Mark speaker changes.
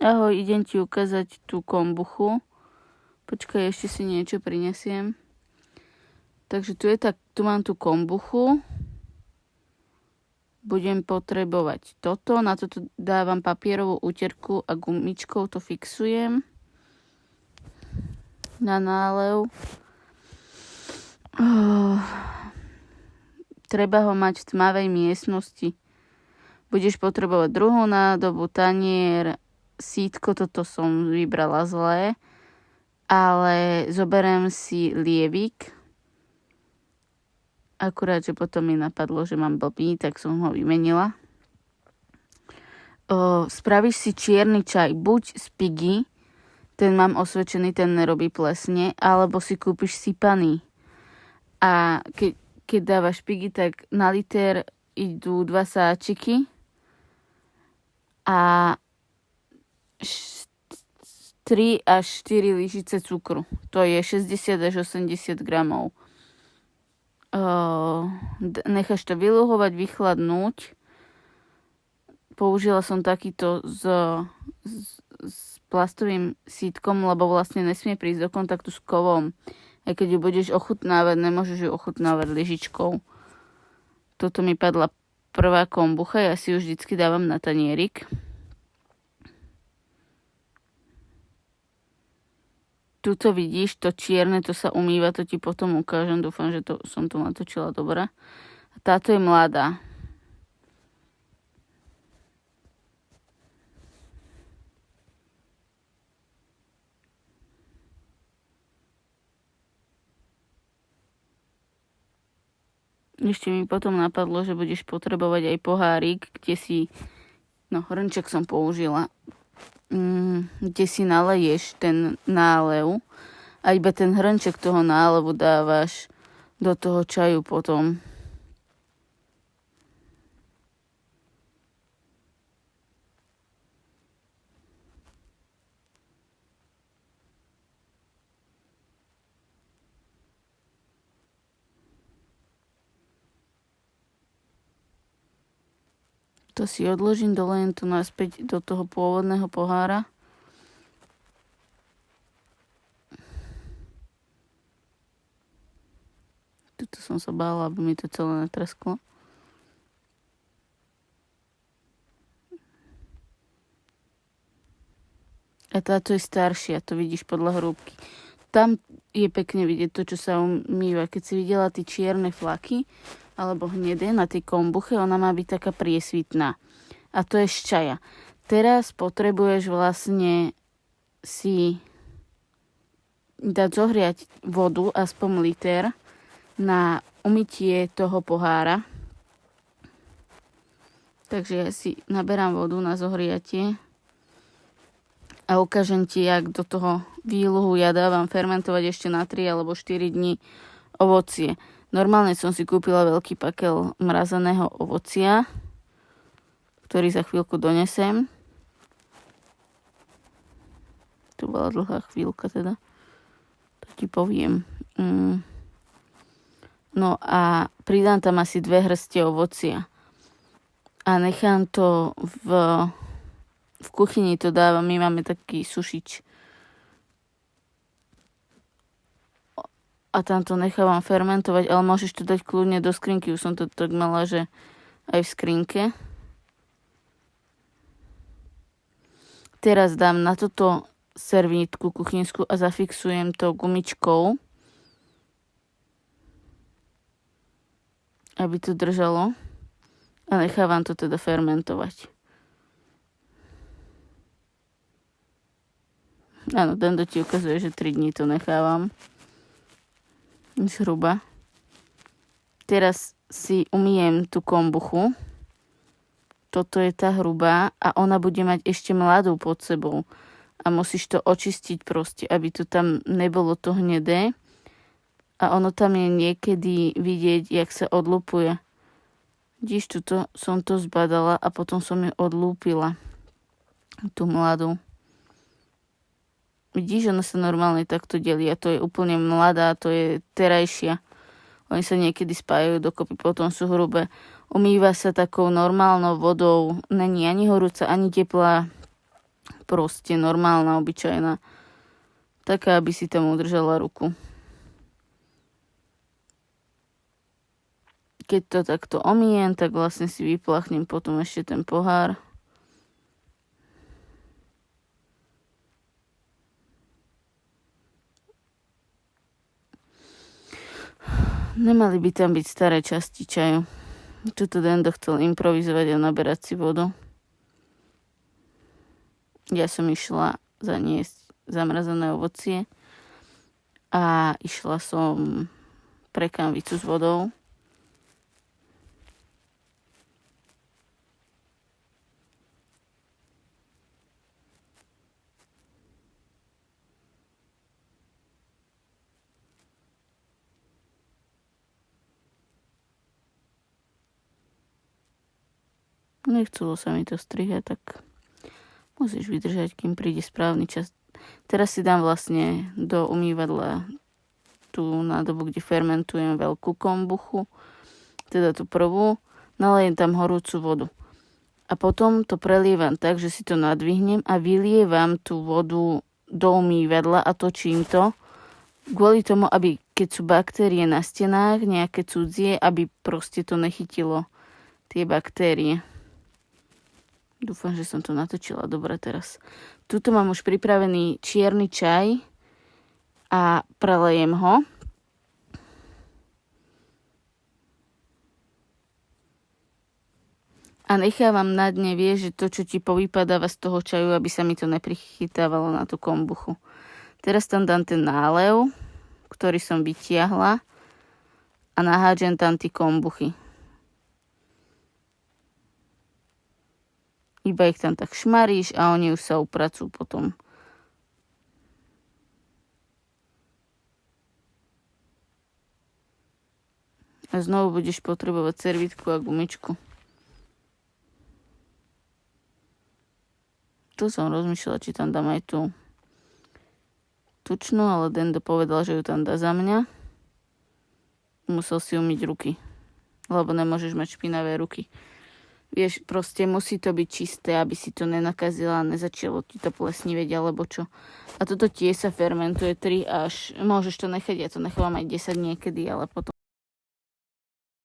Speaker 1: Ahoj, idem ti ukázať tú kombuchu. Počkaj, ešte si niečo prinesiem. Takže tu mám tú kombuchu. Budem potrebovať toto. Na toto dávam papierovú úterku a gumičkou to fixujem. Na nálev. Treba ho mať v tmavej miestnosti. Budeš potrebovať druhú nádobu, tanier, sítko, toto som vybrala zlé, ale zoberiem si lievik. Akurát, že potom mi napadlo, že mám blbý, tak som ho vymenila. Spravíš si čierny čaj, buď z pigy, ten mám osvedčený, ten nerobí plesne, alebo si kúpiš sypaný. A keď dávaš pigy, tak na liter idú 2 sáčiky a 3 až 4 lyžice cukru. To je 60 až 80 gramov. Necháš to vyluhovať, vychladnúť. Použila som takýto s plastovým sítkom, lebo vlastne nesmie prísť do kontaktu s kovom. A keď ju budeš ochutnávať, nemôžeš ju ochutnávať lyžičkou. Toto mi padla prvá kombucha, ja si ju vždycky dávam na tanierik. Tuto vidíš, to čierne, to sa umýva, to ti potom ukážem. Dúfam, že som to natočila dobre. A táto je mladá. Ešte mi potom napadlo, že budeš potrebovať aj pohárik, kde si, hrnček som použila, kde si naleješ ten nálev a iba ten hrnček toho nálevu dávaš do toho čaju potom. To si odložím, dolejem to naspäť do toho pôvodného pohára. Tuto som sa bála, aby mi to celé netresklo. A táto je staršia, to vidíš podľa hrúbky. Tam je pekne vidieť to, čo sa umýva. Keď si videla tie čierne flaky, alebo hnedé na tej kombuche, ona má byť taká priesvitná. A to je z čaja. Teraz potrebuješ vlastne si dať zohriať vodu, aspoň liter, na umytie toho pohára. Takže ja si naberám vodu na zohriatie a ukážem ti, jak do toho výluhu ja dávam fermentovať ešte na 3 alebo 4 dní ovocie. Normálne som si kúpila veľký pakel mrazeného ovocia, ktorý za chvíľku donesem. Tu bola dlhá chvíľka teda. To ti poviem. No a pridám tam asi 2 hrste ovocia. A nechám to v kuchyni, to dávam. My máme taký sušič. A tam to nechávam fermentovať, ale môžeš to dať kľudne do skrinky. Už som to tak mala, že aj v skrinke. Teraz dám na toto servítku kuchynskú a zafixujem to gumičkou, aby to držalo. A nechávam to teda fermentovať. Áno, tento ti ukazuje, že 3 dní to nechávam. Zhruba. Teraz si umyjem tú kombuchu. Toto je tá hrubá a ona bude mať ešte mladú pod sebou. A musíš to očistiť proste, aby to tam nebolo to hnedé. A ono tam je niekedy vidieť, jak sa odlupuje. Vidíš, tuto som to zbadala a potom som ju odlúpila. Tú mladú. Vidíš, ona sa normálne takto delí a to je úplne mladá, to je terajšia. Oni sa niekedy spájajú dokopy, potom sú hrubé. Umýva sa takou normálnou vodou, není ani horúca, ani teplá. Proste normálna, obyčajná. Taká, aby si tam udržala ruku. Keď to takto omiem, tak vlastne si vyplachnem potom ešte ten pohár. Nemali by tam byť staré časti čaju. Tuto Dendo chcel improvizovať a naberať si vodu. Ja som išla zaniesť zamrazené ovocie a išla som pre kanvicu s vodou. Nechcelo sa mi to strihať, tak musíš vydržať, kým príde správny čas. Teraz si dám vlastne do umývadla tú nádobu, kde fermentujem veľkú kombuchu, teda tú prvú, nalejem tam horúcu vodu. A potom to prelievam tak, že si to nadvihnem a vylievam tú vodu do umývadla a točím to, kvôli tomu, aby keď sú baktérie na stenách, nejaké cudzie, aby proste to nechytilo tie baktérie. Dúfam, že som to natočila dobre teraz. Tuto mám už pripravený čierny čaj a prelejem ho. A nechávam na dne, vieš, že to, čo ti povypadáva z toho čaju, aby sa mi to neprichytávalo na tú kombuchu. Teraz tam dám ten nálev, ktorý som vytiahla a nahádžem tam tie kombuchy. Iba ich tam tak šmaríš a oni už sa upracujú potom. A znovu budeš potrebovať servítku a gumičku. Tu som rozmýšľala, či tam dám aj tú tučnú, ale Dendo povedal, že ju tam dá za mňa. Musel si umyť ruky, lebo nemôžeš mať špinavé ruky. Vieš, proste musí to byť čisté, aby si to nenakazila a nezačalo ti to plesniveť alebo čo. A toto tiež sa fermentuje 3 až, môžeš to nechať, ja to nechávam aj 10 niekedy, ale potom